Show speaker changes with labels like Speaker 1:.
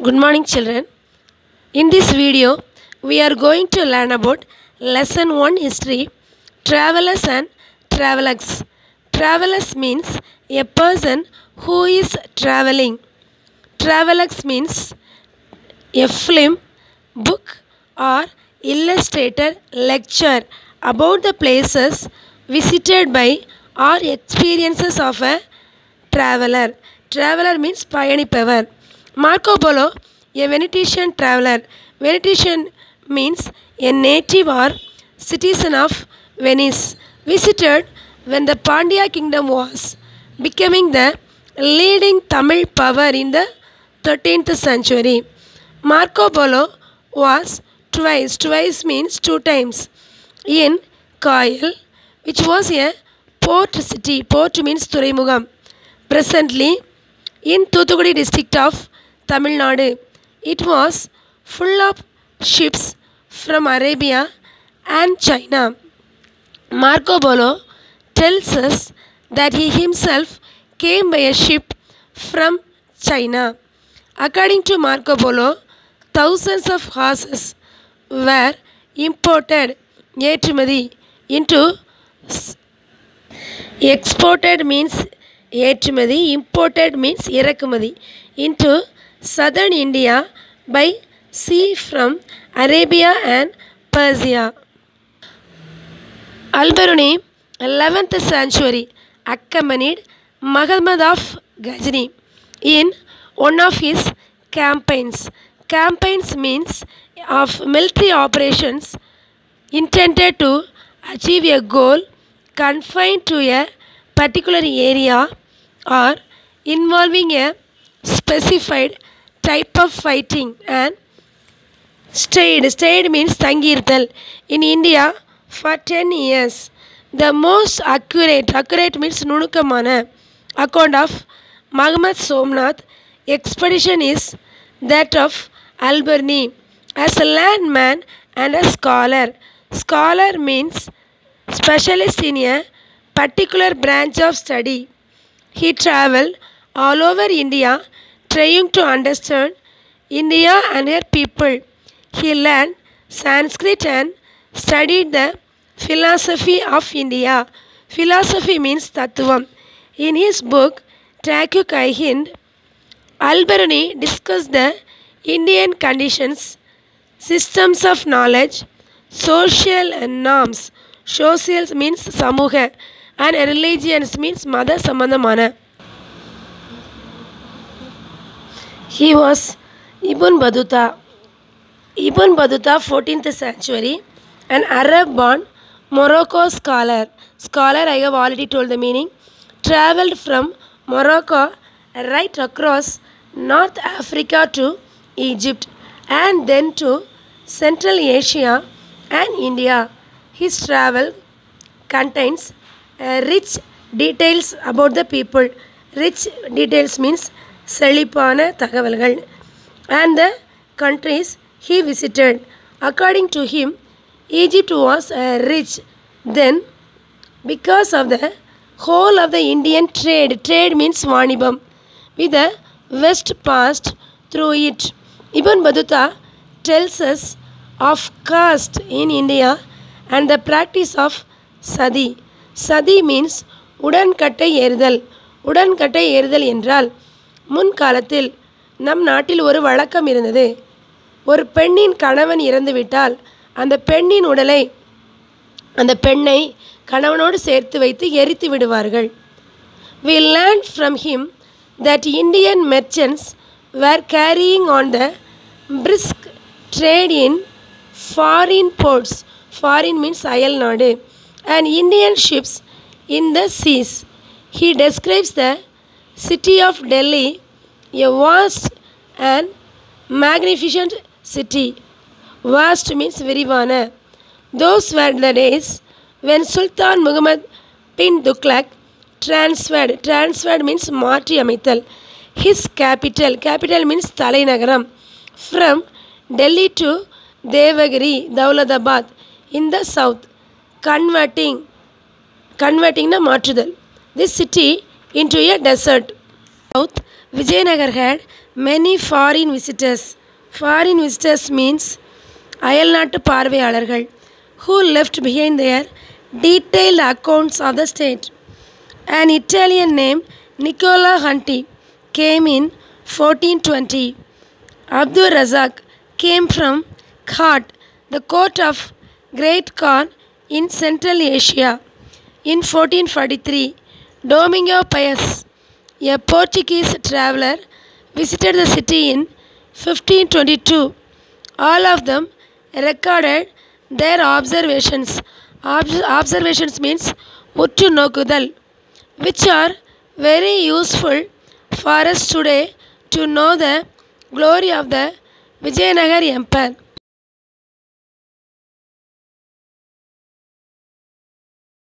Speaker 1: Good morning children. In this video we are going to learn about lesson 1 history, travelers and travelers. Travelers means a person who is traveling. Travelers means a film, book or illustrated lecture about the places visited by or experiences of a traveler. Traveler means பயணிப்பவர். Marco Polo, a Venetian traveler. Venetian means a native or citizen of Venice, visited when the Pandya kingdom was becoming the leading Tamil power in the 13th century. Marco Polo was twice means 2 times, in Coil, which was a port city. Port means Thuraimugam. Presently in Thoothukudi district of Tamil Nadu. It was full of ships from Arabia and China. Marco Polo tells us that he himself came by a ship from China. According to Marco Polo, thousands of horses were imported into exported means ஏற்றுமதி, imported means இறக்குமதி, into southern India by sea from Arabia and Persia. Al-Biruni, 11th century, accompanied Muhammad of Ghazni in one of his campaigns. Campaigns means of military operations intended to achieve a goal confined to a particular area or involving a specified type of fighting, and stayed means தங்கியிருத்தல் in India for 10 years. The most accurate means நுணுக்கமான account of Muhammad Somnath expedition is that of Al-Biruni as a landman and a scholar. Scholar means specialist in a particular branch of study. He traveled all over India trying to understand India and her people. He learned Sanskrit and studied the philosophy of India. Philosophy means Tattvam. In his book Trakya-i-Hind, Al-Biruni discussed the Indian conditions, systems of knowledge, social norms. Social means சமூக and religions means மத சம்பந்தமான. He was Ibn Battuta. Ibn Battuta, 14th century, an Arab-born Morocco scholar. Scholar, I have already told the meaning. Traveled from Morocco right across North Africa to Egypt and then to Central Asia and India. His travel contains rich details about the people. Rich details means செழிப்பான தகவல்கள் and the countries he visited. According to him, Egypt was rich then because of the whole of the Indian trade. Trade means வாணிபம் with the west passed through it. Ibn Battuta tells us of caste in India and the practice of sadi. Sadi means உடன்கட்டை ஏறுதல். உடன்கட்டை ஏறுதல் என்றால் முன்காலத்தில் நம் நாட்டில் ஒரு வழக்கம் இருந்தது. ஒரு பெண்ணின் கணவன் இறந்துவிட்டால் அந்த பெண்ணின் உடலை அந்த பெண்ணை கணவனோடு சேர்த்து வைத்து எரித்து விடுவார்கள். We learned from him that Indian merchants were carrying on the brisk trade in foreign ports. Foreign means அயல் நாடு. And Indian ships in the seas. He describes the city of Delhi, a vast and magnificent city. Vast means விரிவான. Those were the days when Sultan Muhammad bin Tughlaq transferred means மாற்றி அமைத்தல், his capital means தலைநகரம், from Delhi to Devagiri, Daulatabad in the south, converting மாற்றுதல் this city into a desert. South, Vijayanagar had many foreign visitors. Foreign visitors means அயல்நாட்டு பார்வையாளர்கள் who left behind their detailed accounts of the state. An Italian named Nicola Hunti came in 1420. Abdul Razak came from Khat, the court of Great Khan in Central Asia. In 1443, Domingo Paes, a Portuguese traveler, visited the city in 1522. All of them recorded their observations. Observations means உற்று நோக்குதல், which are very useful for us today to know the glory of the Vijayanagar Empire.